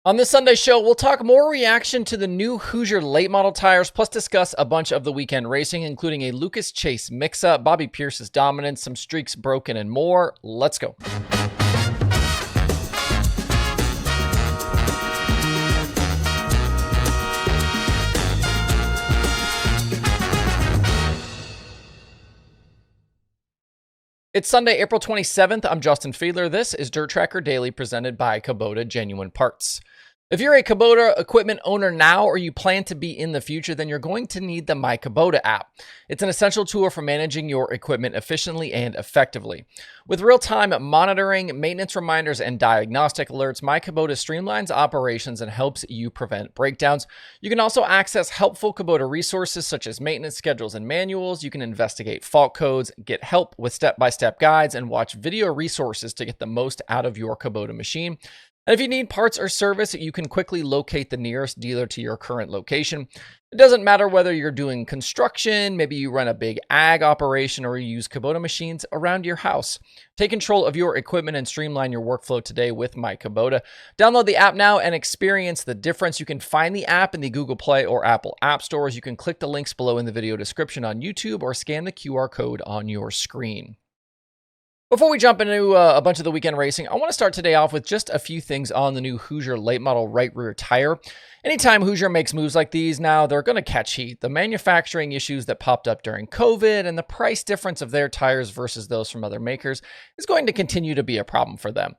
On this Sunday show, we'll talk more reaction to the new Hoosier late model tires, plus discuss a bunch of the weekend racing, including a Lucas Chase mix-up, Bobby Pierce's dominance, some streaks broken, and more. Let's go. It's Sunday, April 27th. I'm Justin Fiedler. This is DIRTRACKR Daily, presented by Kubota Genuine Parts. If you're a Kubota equipment owner now or you plan to be in the future, then you're going to need the myKubota app. It's an essential tool for managing your equipment efficiently and effectively. With real-time monitoring, maintenance reminders, and diagnostic alerts, myKubota streamlines operations and helps you prevent breakdowns. You can also access helpful Kubota resources such as maintenance schedules and manuals. You can investigate fault codes, get help with step-by-step guides, and watch video resources to get the most out of your Kubota machine. And if you need parts or service, you can quickly locate the nearest dealer to your current location. It doesn't matter whether you're doing construction, maybe you run a big ag operation, or you use Kubota machines around your house. Take control of your equipment and streamline your workflow today with myKubota. Download the app now and experience the difference. You can find the app in the Google Play or Apple App Stores. You can click the links below in the video description on YouTube or scan the QR code on your screen. Before we jump into a bunch of the weekend racing, I want to start today off with just a few things on the new Hoosier late model right rear tire. Anytime Hoosier makes moves like these now, they're going to catch heat. The manufacturing issues that popped up during COVID and the price difference of their tires versus those from other makers is going to continue to be a problem for them.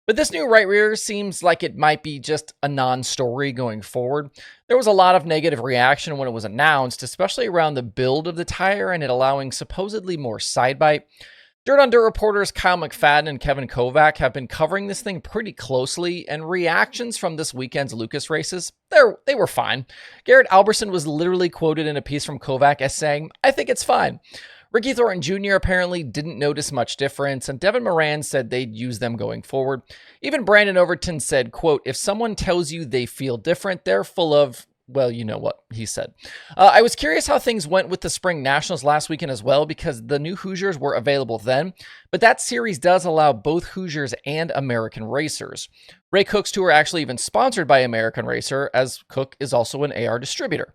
But this new right rear seems like it might be just a non-story going forward. There was a lot of negative reaction when it was announced, especially around the build of the tire and it allowing supposedly more side bite. Dirt on Dirt reporters Kyle McFadden and Kevin Kovac have been covering this thing pretty closely, and reactions from this weekend's Lucas races, they were fine. Garrett Alberson was literally quoted in a piece from Kovac as saying, "I think it's fine." Ricky Thornton Jr. apparently didn't notice much difference, and Devin Moran said they'd use them going forward. Even Brandon Overton said, quote, "If someone tells you they feel different, they're full of..." Well, you know what he said. I was curious how things went with the Spring Nationals last weekend as well, because the new Hoosiers were available then, but that series does allow both Hoosiers and American racers. Ray Cook's tour actually even sponsored by American Racer, as Cook is also an AR distributor.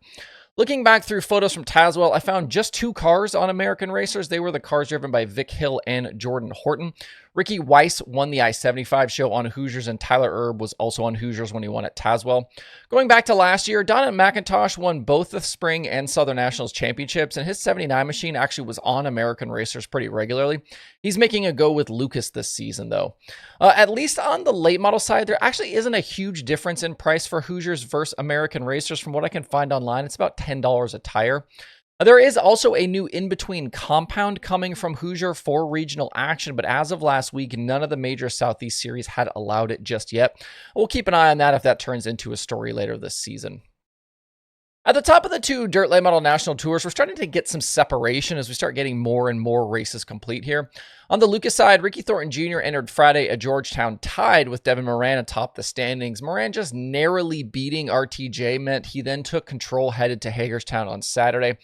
Looking back through photos from Tazewell, I found just 2 cars on American Racers. They were the cars driven by Vic Hill and Jordan Horton. Ricky Weiss won the I-75 show on Hoosiers, and Tyler Erb was also on Hoosiers when he won at Tazewell. Going back to last year, Donovan McIntosh won both the Spring and Southern Nationals championships, and his 79 machine actually was on American Racers pretty regularly. He's making a go with Lucas this season, though. At least on the late model side, there actually isn't a huge difference in price for Hoosiers versus American Racers. From what I can find online, it's about $10 a tire. There is also a new in-between compound coming from Hoosier for regional action, but as of last week, none of the major Southeast series had allowed it just yet. We'll keep an eye on that if that turns into a story later this season. At the top of the 2 Dirt Late Model National Tours, we're starting to get some separation as we start getting more and more races complete here. On the Lucas side, Ricky Thornton Jr. entered Friday at Georgetown tied with Devin Moran atop the standings. Moran just narrowly beating RTJ meant he then took control headed to Hagerstown on Saturday.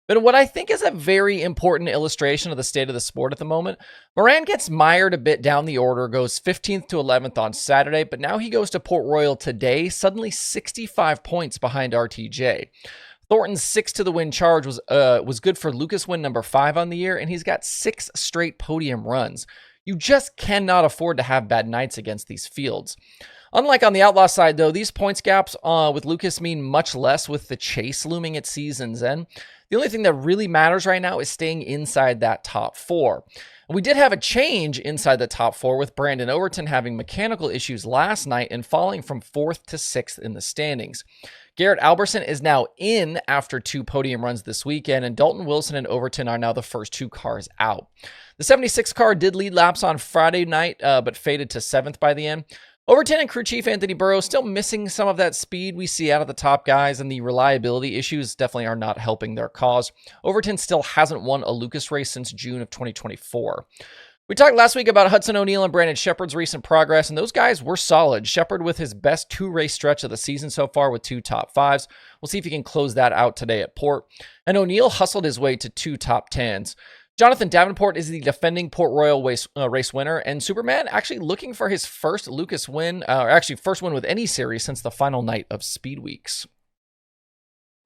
But what I think is a very important illustration of the state of the sport at the moment, Moran gets mired a bit down the order, goes 15th to 11th on Saturday, but now he goes to Port Royal today, suddenly 65 points behind RTJ. Thornton's 6 to the win charge was good for Lucas win number 5 on the year, and he's got 6 straight podium runs. You just cannot afford to have bad nights against these fields. Unlike on the Outlaw side, though, these points gaps with Lucas mean much less with the chase looming at season's end. The only thing that really matters right now is staying inside that top 4. And we did have a change inside the top 4 with Brandon Overton having mechanical issues last night and falling from 4th to 6th in the standings. Garrett Alberson is now in after 2 podium runs this weekend, and Dalton Wilson and Overton are now the first 2 cars out. The 76 car did lead laps on Friday night, but faded to 7th by the end. Overton and crew chief Anthony Burrows still missing some of that speed we see out of the top guys, and the reliability issues definitely are not helping their cause. Overton still hasn't won a Lucas race since June of 2024. We talked last week about Hudson O'Neal and Brandon Shepard's recent progress, and those guys were solid. Shepard with his best 2-race stretch of the season so far with 2 top 5s. We'll see if he can close that out today at Port. And O'Neal hustled his way to 2 top 10s. Jonathan Davenport is the defending Port Royal race winner, and Superman actually looking for his first Lucas win, or actually first win with any series since the final night of Speed Weeks.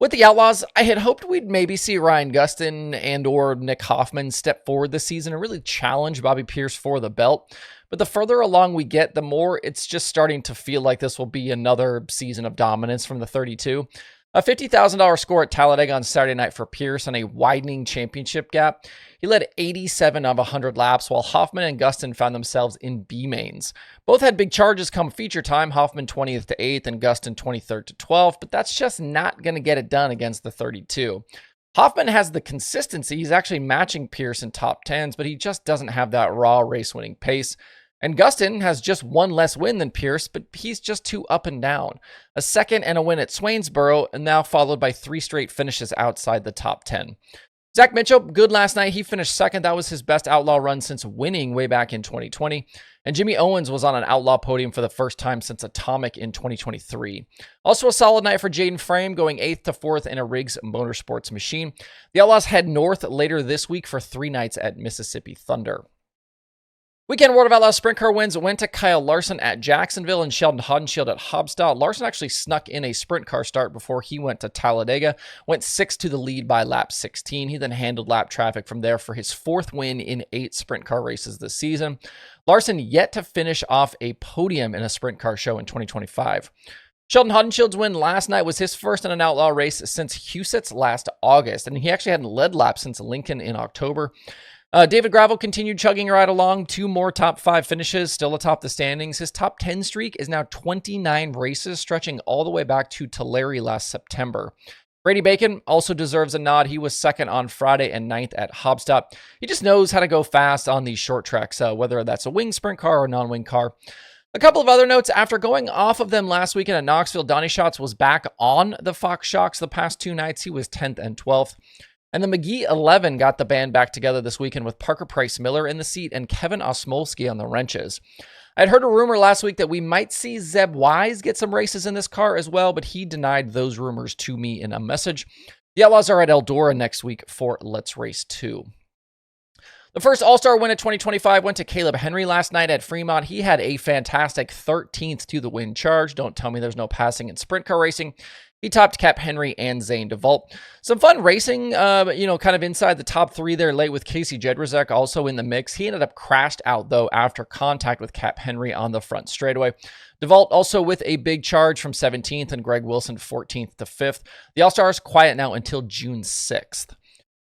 With the Outlaws, I had hoped we'd maybe see Ryan Gustin and or Nick Hoffman step forward this season and really challenge Bobby Pierce for the belt. But the further along we get, the more it's just starting to feel like this will be another season of dominance from the 32. A $50,000 score at Talladega on Saturday night for Pierce and a widening championship gap. He led 87 of 100 laps, while Hoffman and Gustin found themselves in B mains. Both had big charges come feature time, Hoffman 20th to 8th and Gustin 23rd to 12th, but that's just not going to get it done against the 32. Hoffman has the consistency. He's actually matching Pierce in top 10s, but he just doesn't have that raw race-winning pace. And Gustin has just one less win than Pierce, but he's just too up and down. A second and a win at Swainsboro, and now followed by 3 straight finishes outside the top 10. Zach Mitchell, good last night. He finished second. That was his best Outlaw run since winning way back in 2020. And Jimmy Owens was on an Outlaw podium for the first time since Atomic in 2023. Also a solid night for Jaden Frame, going 8th to 4th in a Riggs Motorsports machine. The Outlaws head north later this week for 3 nights at Mississippi Thunder. Weekend World of Outlaws sprint car wins went to Kyle Larson at Jacksonville and Sheldon Haudenschild at Haudenschild. Larson actually snuck in a sprint car start before he went to Talladega, went 6th to the lead by lap 16. He then handled lap traffic from there for his 4th win in 8 sprint car races this season. Larson yet to finish off a podium in a sprint car show in 2025. Sheldon Haudenschild's win last night was his first in an Outlaw race since Huset's last August, and he actually hadn't led laps since Lincoln in October. David Gravel continued chugging right along. 2 more top 5 finishes, still atop the standings. His top 10 streak is now 29 races, stretching all the way back to Tulare last September. Brady Bacon also deserves a nod. He was second on Friday and 9th at Haudenschild. He just knows how to go fast on these short tracks, whether that's a wing sprint car or a non-wing car. A couple of other notes. After going off of them last weekend at Knoxville, Donnie Schatz was back on the Fox Shocks the past 2 nights. He was 10th and 12th. And the McGee 11 got the band back together this weekend with Parker Price Miller in the seat and Kevin Osmolsky on the wrenches. I'd heard a rumor last week that we might see Zeb Wise get some races in this car as well, but he denied those rumors to me in a message. The Outlaws are at Eldora next week for Let's Race 2. The first All-Star win of 2025 went to Caleb Henry last night at Fremont. He had a fantastic 13th to the win charge. Don't tell me there's no passing in sprint car racing. He topped Cap Henry and Zane DeVault. Some fun racing, kind of inside the top 3 there late with Casey Jedrzak also in the mix. He ended up crashed out, though, after contact with Cap Henry on the front straightaway. DeVault also with a big charge from 17th and Greg Wilson 14th to 5th. The All-Stars quiet now until June 6th.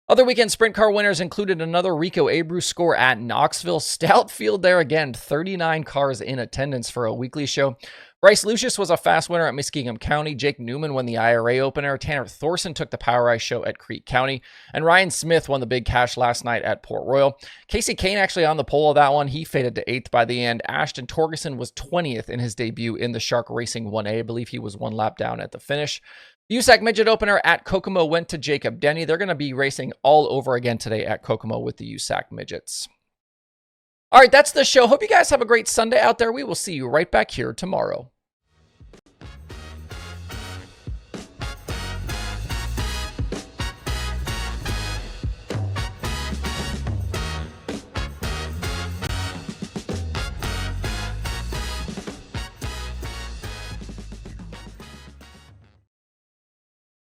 Other weekend sprint car winners included another Rico Abreu score at Knoxville. Stout field there again, 39 cars in attendance for a weekly show. Bryce Lucius was a fast winner at Muskingum County. Jake Newman won the IRA opener. Tanner Thorson took the Power Ice show at Creek County. And Ryan Smith won the big cash last night at Port Royal. Casey Kane actually on the pole of that one. He faded to 8th by the end. Ashton Torgerson was 20th in his debut in the Shark Racing 1A. I believe he was 1 lap down at the finish. The USAC Midget opener at Kokomo went to Jacob Denny. They're going to be racing all over again today at Kokomo with the USAC Midgets. All right, that's the show. Hope you guys have a great Sunday out there. We will see you right back here tomorrow.